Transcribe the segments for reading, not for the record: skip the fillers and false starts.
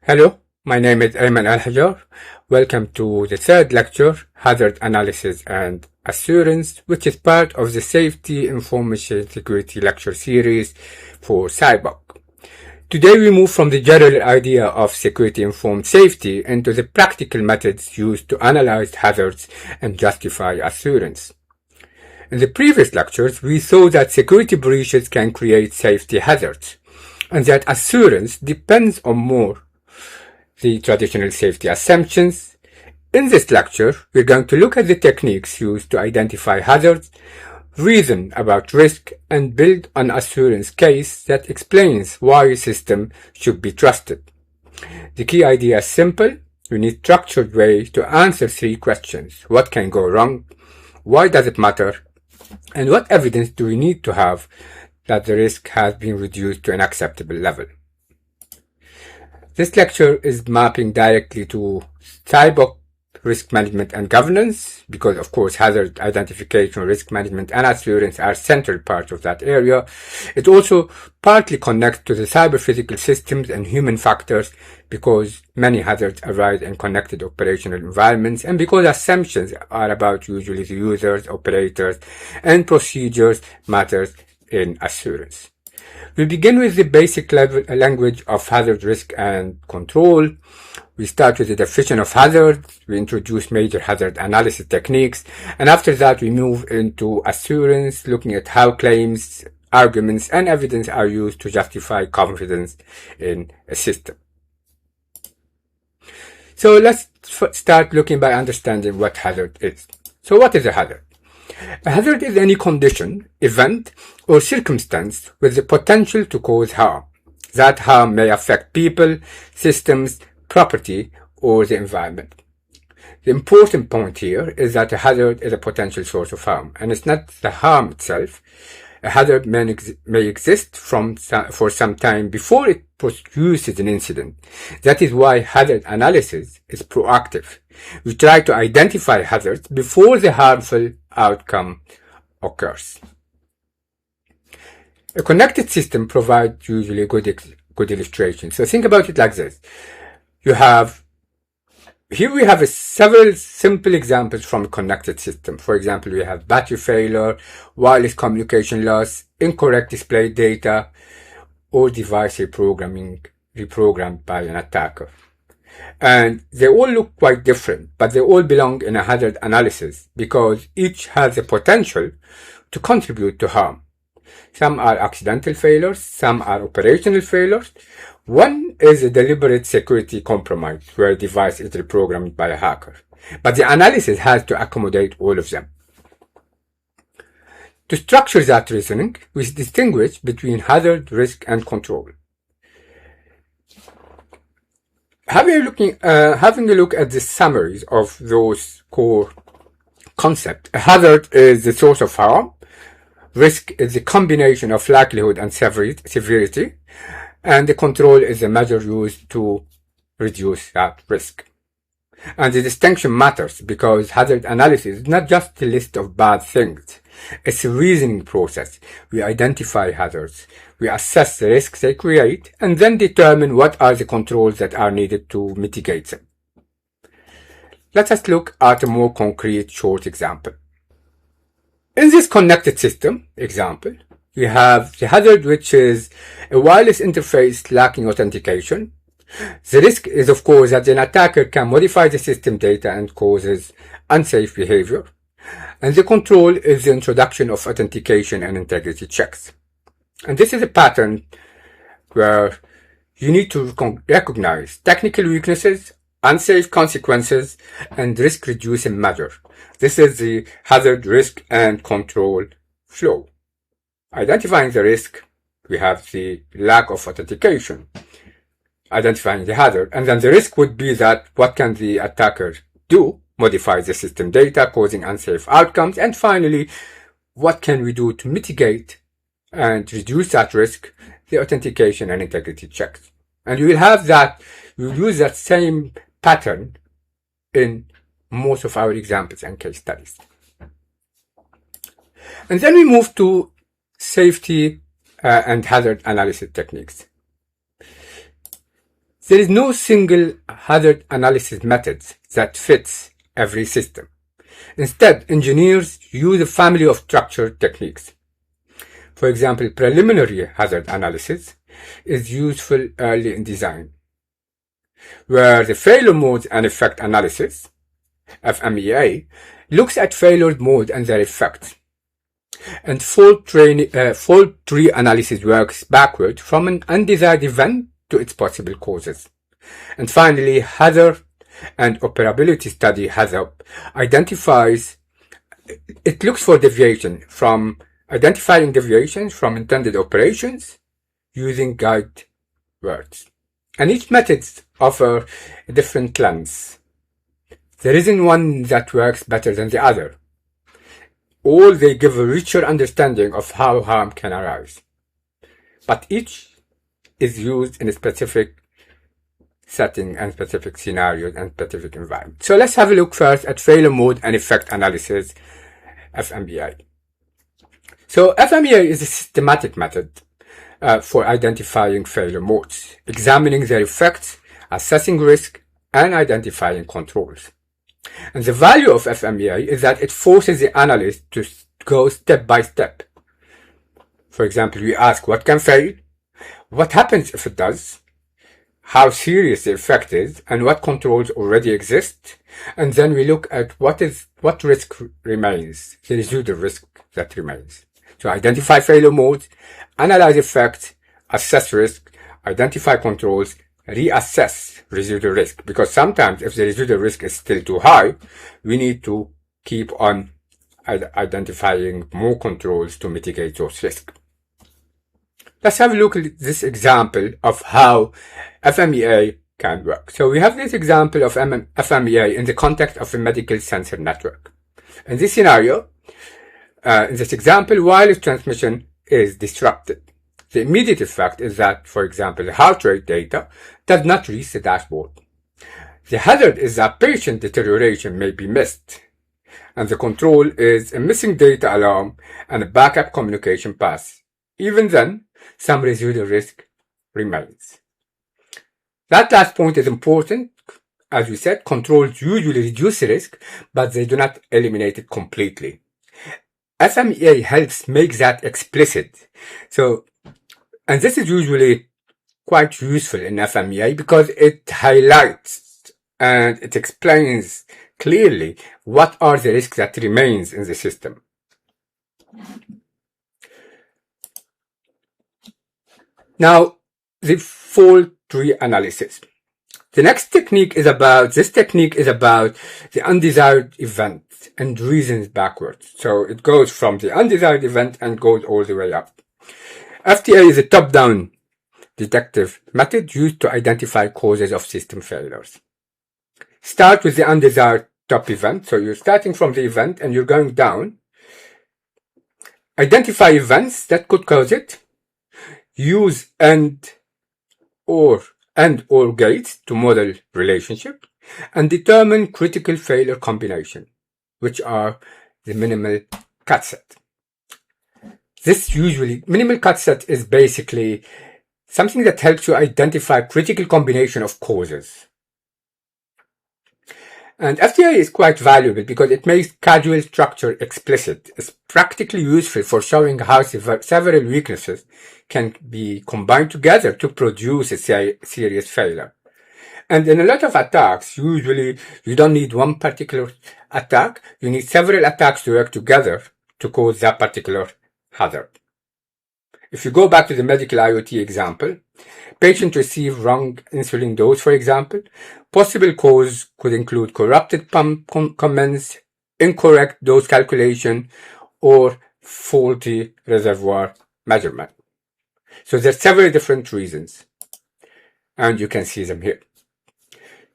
Hello, my name is Ayman Al-Hajar. Welcome to the third lecture, Hazard Analysis and Assurance, which is part of the Safety Information Security lecture series for Cyborg. Today we move from the general idea of security-informed safety into the practical methods used to analyze hazards and justify assurance. In the previous lectures, we saw that security breaches can create safety hazards, and that assurance depends on more the traditional safety assumptions. In this lecture, we're going to look at the techniques used to identify hazards, reason about risk, and build an assurance case that explains why a system should be trusted. The key idea is simple. You need a structured way to answer three questions. What can go wrong? Why does it matter? And what evidence do we need to have that the risk has been reduced to an acceptable level? This lecture is mapping directly to Cyborg risk management and governance because, of course, hazard identification, risk management, and assurance are central parts of that area. It also partly connects to the cyber physical systems and human factors because many hazards arise in connected operational environments and because assumptions are about usually the users, operators, and procedures matters in assurance. We begin with the basic language of hazard risk and control. We start with the definition of hazards. We introduce major hazard analysis techniques. And after that, we move into assurance, looking at how claims, arguments, and evidence are used to justify confidence in a system. So let's start looking by understanding what hazard is. So what is a hazard? A hazard is any condition, event, or circumstance with the potential to cause harm. That harm may affect people, systems, property, or the environment. The important point here is that a hazard is a potential source of harm, and it's not the harm itself. A hazard may exist for some time before it produces an incident. That is why hazard analysis is proactive. We try to identify hazards before the harmful outcome occurs. A connected system provides usually a good illustration. So think about it like this. Here we have several simple examples from a connected system. For example, we have battery failure, wireless communication loss, incorrect display data, or device reprogrammed by an attacker. And they all look quite different, but they all belong in a hazard analysis because each has the potential to contribute to harm. Some are accidental failures, some are operational failures. One is a deliberate security compromise where a device is reprogrammed by a hacker. But the analysis has to accommodate all of them. To structure that reasoning, we distinguish between hazard, risk, and control. Having a look at the summaries of those core concepts, a hazard is the source of harm. Risk is the combination of likelihood and severity, and the control is the measure used to reduce that risk. And the distinction matters because hazard analysis is not just a list of bad things. It's a reasoning process. We identify hazards, we assess the risks they create, and then determine what are the controls that are needed to mitigate them. Let us look at a more concrete short example. In this connected system example, we have the hazard, which is a wireless interface lacking authentication. The risk is, of course, that an attacker can modify the system data and causes unsafe behavior. And the control is the introduction of authentication and integrity checks. And this is a pattern where you need to recognize technical weaknesses, unsafe consequences, and risk-reducing measures. This is the hazard, risk, and control flow. Identifying the risk, we have the lack of authentication. Identifying the hazard, and then the risk would be that what can the attacker do? Modify the system data, causing unsafe outcomes. And finally, what can we do to mitigate and reduce that risk? The authentication and integrity checks. And you will have that, you will use that same pattern in most of our examples and case studies. And then we move to safety and hazard analysis techniques. There is no single hazard analysis method that fits every system. Instead, engineers use a family of structured techniques. For example, preliminary hazard analysis is useful early in design, where the failure mode and effect analysis, FMEA, looks at failure mode and their effects. And fault tree analysis works backward from an undesired event to its possible causes. And finally, hazard and operability study looks for identifying deviations from intended operations using guide words. And each method offers a different lens. There isn't one that works better than the other. All they give a richer understanding of how harm can arise. But each is used in a specific setting and specific scenarios and specific environment. So let's have a look first at failure mode and effect analysis, FMEA. So FMEA is a systematic method for identifying failure modes, examining their effects, assessing risk, and identifying controls. And the value of FMEA is that it forces the analyst to go step by step. For example, we ask what can fail, what happens if it does, how serious the effect is, and what controls already exist. And then we look at what risk remains, the residual risk that remains. So identify failure modes, analyze effects, assess risk, identify controls, reassess residual risk. Because sometimes if the residual risk is still too high, we need to keep on identifying more controls to mitigate those risks. Let's have a look at this example of how FMEA can work. So we have this example of FMEA in the context of a medical sensor network. In this scenario, in this example, wireless transmission is disrupted. The immediate effect is that, for example, the heart rate data does not reach the dashboard. The hazard is that patient deterioration may be missed, and the control is a missing data alarm and a backup communication path. Even then, some residual risk remains. That last point is important. As we said, controls usually reduce risk, but they do not eliminate it completely. FMEA helps make that explicit. And this is usually quite useful in FMEA because it highlights and it explains clearly what are the risks that remains in the system. Now, the fault tree analysis. The next technique is about the undesired event and reasons backwards. So it goes from the undesired event and goes all the way up. FTA is a top-down detective method used to identify causes of system failures. Start with the undesired top event. So you're starting from the event and you're going down. Identify events that could cause it. Use and or gates to model relationship, and determine critical failure combination, which are the minimal cut set. Minimal cut set is basically something that helps you identify critical combination of causes. And FTA is quite valuable because it makes causal structure explicit. It's practically useful for showing how several weaknesses can be combined together to produce a serious failure. And in a lot of attacks, usually you don't need one particular attack. You need several attacks to work together to cause that particular hazard. If you go back to the medical IoT example, patient receive wrong insulin dose, for example. Possible cause could include corrupted pump comments, incorrect dose calculation, or faulty reservoir measurement. So there's several different reasons, and you can see them here.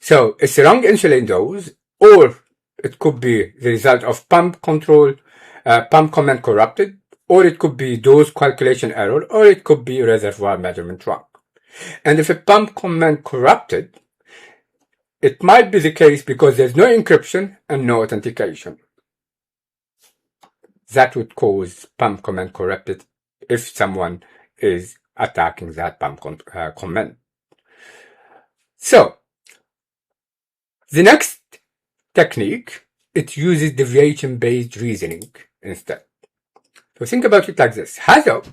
So it's the wrong insulin dose, or it could be the result of pump comment corrupted, or it could be dose calculation error, or it could be reservoir measurement wrong. And if a pump comment corrupted, it might be the case because there's no encryption and no authentication. That would cause pump comment corrupted if someone is attacking that pump comment. So, the next technique, it uses deviation-based reasoning instead. So think about it like this. HAZOP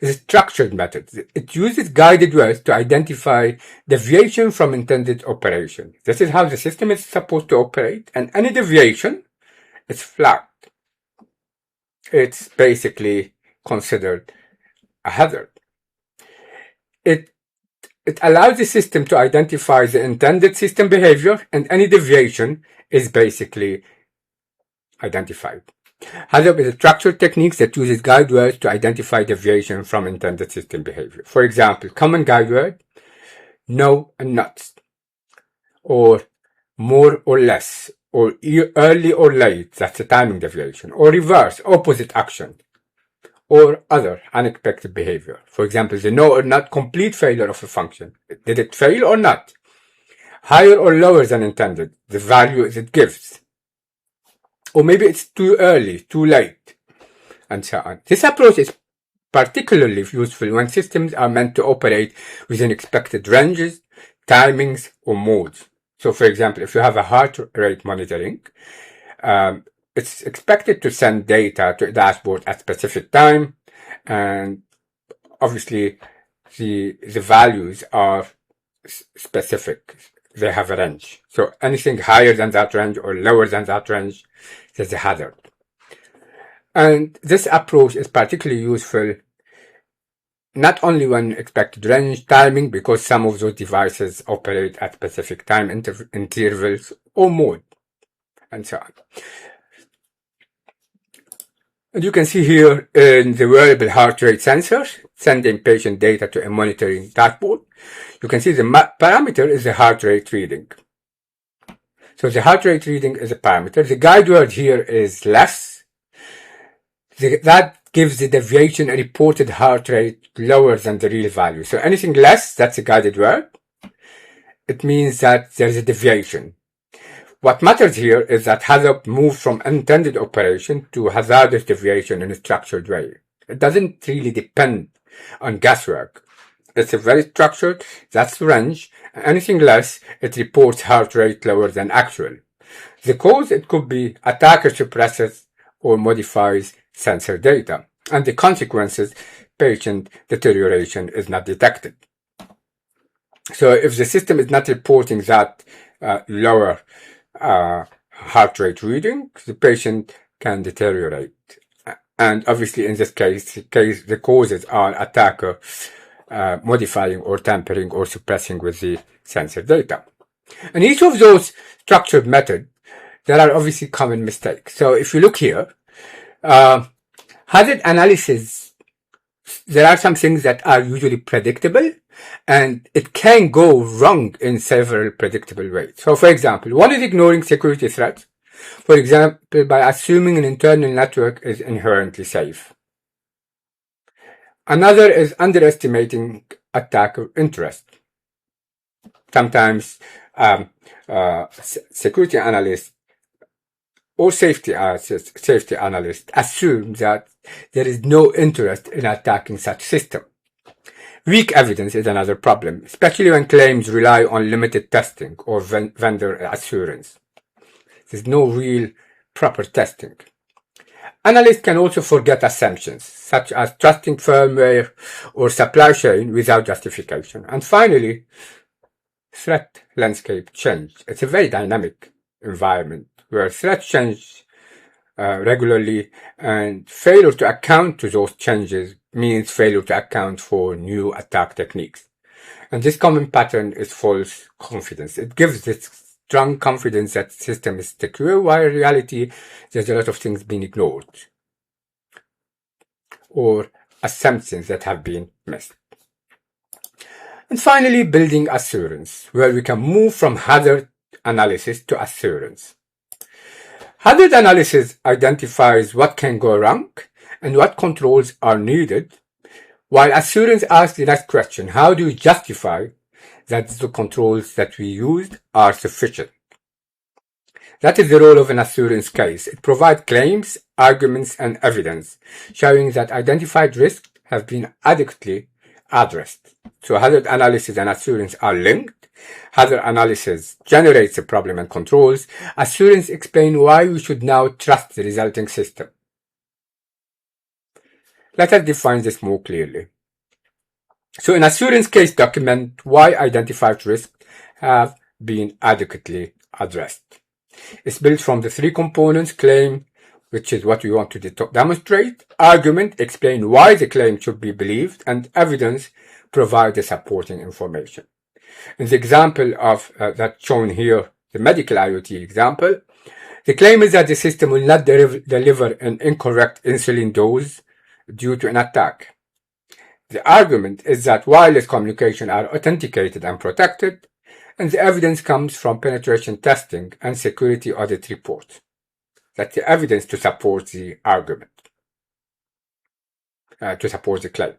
is a structured method. It uses guided words to identify deviation from intended operation. This is how the system is supposed to operate, and any deviation is flagged. It's basically considered a hazard. It allows the system to identify the intended system behavior, and any deviation is basically identified. HAZOP is a structured technique that uses guide words to identify deviation from intended system behavior. For example, common guide word, no and not, or more or less, or early or late, that's a timing deviation, or reverse, opposite action, or other unexpected behavior. For example, the no or not complete failure of a function. Did it fail or not? Higher or lower than intended, the value it gives. Or maybe it's too early, too late, and so on. This approach is particularly useful when systems are meant to operate within expected ranges, timings, or modes. So, for example, if you have a heart rate monitoring, it's expected to send data to a dashboard at specific time, and obviously the values are specific. They have a range. So anything higher than that range or lower than that range, there's a hazard. And this approach is particularly useful not only when expected range, timing, because some of those devices operate at specific time intervals or mode, and so on. And you can see here in the wearable heart rate sensor, sending patient data to a monitoring dashboard. You can see the parameter is the heart rate reading. So the heart rate reading is a parameter. The guide word here is less. That gives the deviation a reported heart rate lower than the real value. So anything less, that's a guided word. It means that there's a deviation. What matters here is that HAZOP moved from intended operation to hazardous deviation in a structured way. It doesn't really depend on guesswork. It's a very structured, that's the range. Anything less, it reports heart rate lower than actual. The cause, it could be attacker suppresses or modifies sensor data. And the consequences, patient deterioration is not detected. So if the system is not reporting that lower heart rate reading, the patient can deteriorate. And obviously in this case, the causes are attacker modifying or tampering or suppressing with the sensor data. In each of those structured methods, there are obviously common mistakes. So if you look here, hazard analysis, there are some things that are usually predictable, and it can go wrong in several predictable ways. So for example, one is ignoring security threats. For example, by assuming an internal network is inherently safe. Another is underestimating attacker interest. Sometimes security analysts or safety analysts assume that there is no interest in attacking such system. Weak evidence is another problem, especially when claims rely on limited testing or vendor assurance. There's no real proper testing. Analysts can also forget assumptions, such as trusting firmware or supply chain without justification. And finally, threat landscape change. It's a very dynamic environment where threats change regularly, and failure to account to those changes means failure to account for new attack techniques. And this common pattern is false confidence. It gives this strong confidence that the system is secure, while in reality there's a lot of things being ignored or assumptions that have been missed. And finally, building assurance, where we can move from hazard analysis to assurance. Hazard analysis identifies what can go wrong and what controls are needed, while assurance asks the next question: how do we justify that the controls that we used are sufficient? That is the role of an assurance case. It provides claims, arguments, and evidence, showing that identified risks have been adequately addressed. So hazard analysis and assurance are linked. Hazard analysis generates the problem and controls. Assurance explains why we should now trust the resulting system. Let us define this more clearly. So an assurance case document why identified risks have been adequately addressed. It's built from the three components: claim, which is what we want to demonstrate; argument, explain why the claim should be believed; and evidence, provide the supporting information. In the example of that's shown here, the medical IoT example, the claim is that the system will not deliver an incorrect insulin dose due to an attack. The argument is that wireless communication are authenticated and protected, and the evidence comes from penetration testing and security audit reports. That's the evidence to support the argument, to support the claim.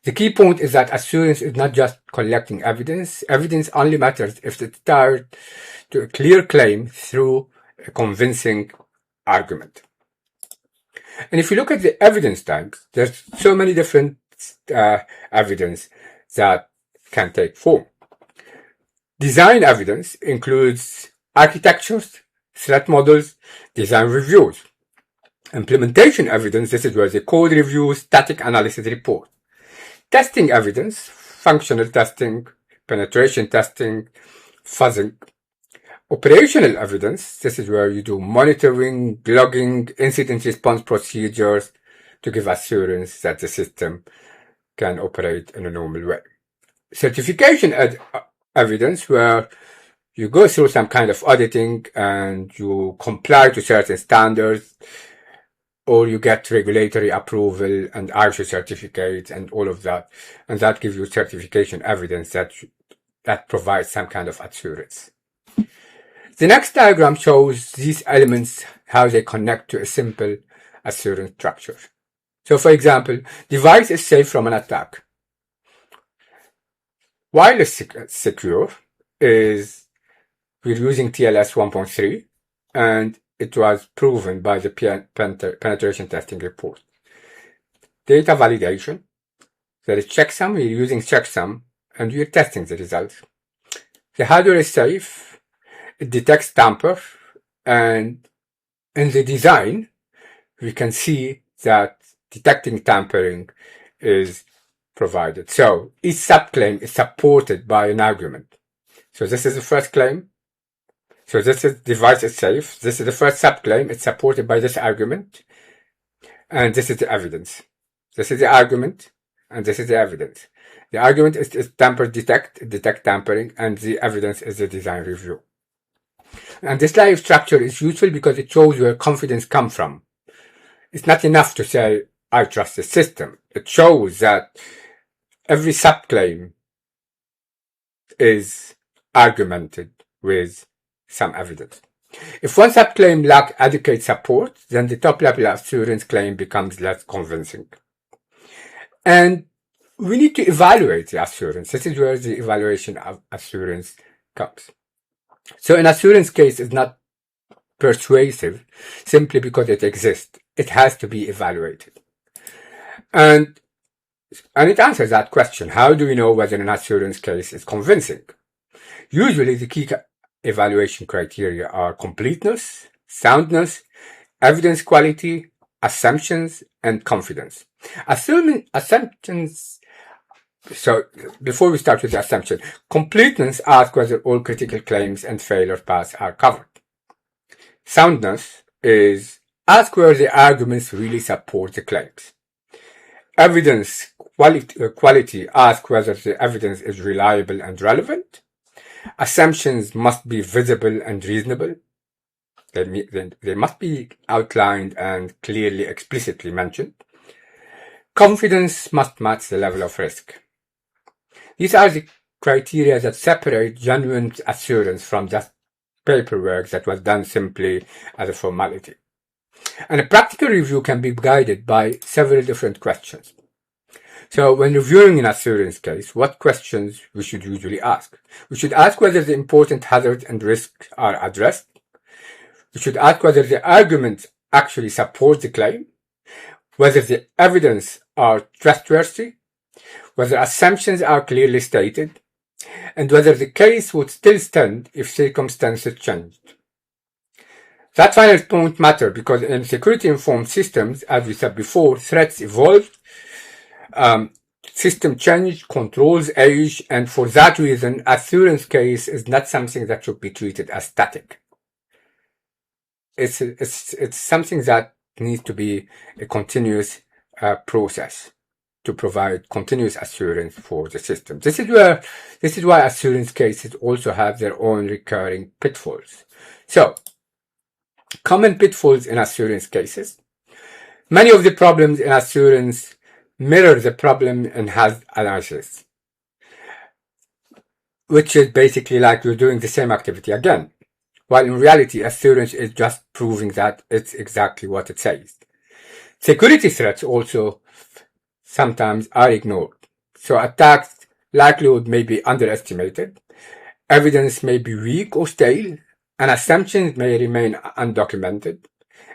The key point is that assurance is not just collecting evidence. Evidence only matters if it's tied to a clear claim through a convincing argument. And if you look at the evidence types, there's so many different evidence that can take form. Design evidence includes architectures, threat models, design reviews. Implementation evidence, this is where the code reviews, static analysis report. Testing evidence, functional testing, penetration testing, fuzzing. Operational evidence, this is where you do monitoring, logging, incident response procedures to give assurance that the system can operate in a normal way. Certification evidence, where you go through some kind of auditing and you comply to certain standards, or you get regulatory approval and ISO certificates and all of that. And that gives you certification evidence that provides some kind of assurance. The next diagram shows these elements, how they connect to a simple assurance structure. So for example, device is safe from an attack. Wireless secure is, we're using TLS 1.3, and it was proven by the penetration testing report. Data validation, there is checksum, we're using checksum, and we're testing the results. The hardware is safe, it detects tamper, and in the design, we can see that detecting tampering is provided. So each subclaim is supported by an argument. So this is the first claim. So this is device is safe. This is the first subclaim. It's supported by this argument. And this is the evidence. This is the argument. And this is the evidence. The argument is tamper detect tampering. And the evidence is the design review. And this live structure is useful because it shows where confidence comes from. It's not enough to say, I trust the system. It shows that every subclaim is argumented with some evidence. If one subclaim lacks adequate support, then the top-level assurance claim becomes less convincing. And we need to evaluate the assurance. This is where the evaluation of assurance comes. So an assurance case is not persuasive simply because it exists. It has to be evaluated. And it answers that question. How do we know whether an assurance case is convincing? Usually the key evaluation criteria are completeness, soundness, evidence quality, assumptions, and confidence. Assumptions. So before we start with the assumption, completeness asks whether all critical claims and failure paths are covered. Soundness is ask whether the arguments really support the claims. Evidence quality asks whether the evidence is reliable and relevant. Assumptions must be visible and reasonable. They must be outlined and clearly, explicitly mentioned. Confidence must match the level of risk. These are the criteria that separate genuine assurance from just paperwork that was done simply as a formality. And a practical review can be guided by several different questions. So when reviewing an assurance case, what questions we should usually ask? We should ask whether the important hazards and risks are addressed. We should ask whether the arguments actually support the claim. whether the evidence are trustworthy, whether assumptions are clearly stated, and whether the case would still stand if circumstances changed. That final point matters because in security-informed systems, as we said before, threats evolve, system change, controls age, and for that reason, assurance case is not something that should be treated as static. It's something that needs to be a continuous process to provide continuous assurance for the system. This is why assurance cases also have their own recurring pitfalls. So, common pitfalls in assurance cases. Many of the problems in assurance mirror the problem in hazard analysis, which is basically like you're doing the same activity again, while in reality, assurance is just proving that it's exactly what it says. Security threats also sometimes are ignored. So attacks likelihood may be underestimated, evidence may be weak or stale, and assumptions may remain undocumented,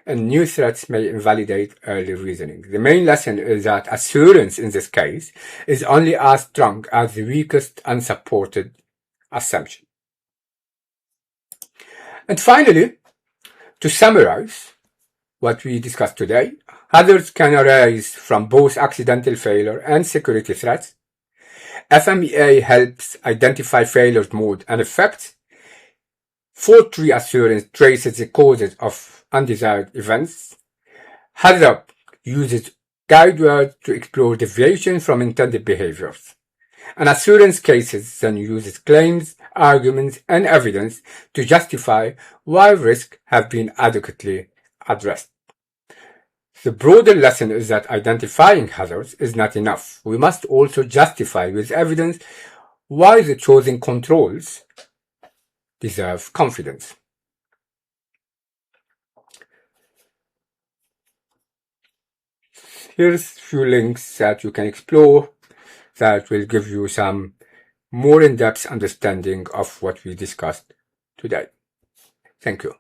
and new threats may invalidate early reasoning. The main lesson is that assurance in this case is only as strong as the weakest unsupported assumption. And finally, to summarize what we discussed today, hazards can arise from both accidental failure and security threats. FMEA helps identify failures, mode, and effects. Fault reassurance traces the causes of undesired events. Hazard uses guide words to explore deviation from intended behaviors. And assurance cases then uses claims, arguments, and evidence to justify why risks have been adequately addressed. The broader lesson is that identifying hazards is not enough. We must also justify with evidence why the chosen controls deserve confidence. Here's a few links that you can explore that will give you some more in-depth understanding of what we discussed today. Thank you.